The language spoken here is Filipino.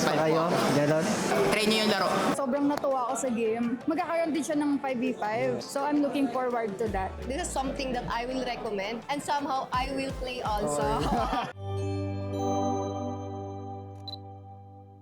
pa kayo, gano'n. Try nyo yung laro. Sobrang natuwa ako sa game. Magkakaroon din siya ng 5v5. So I'm looking forward to that. This is something that I will recommend and somehow I will play also.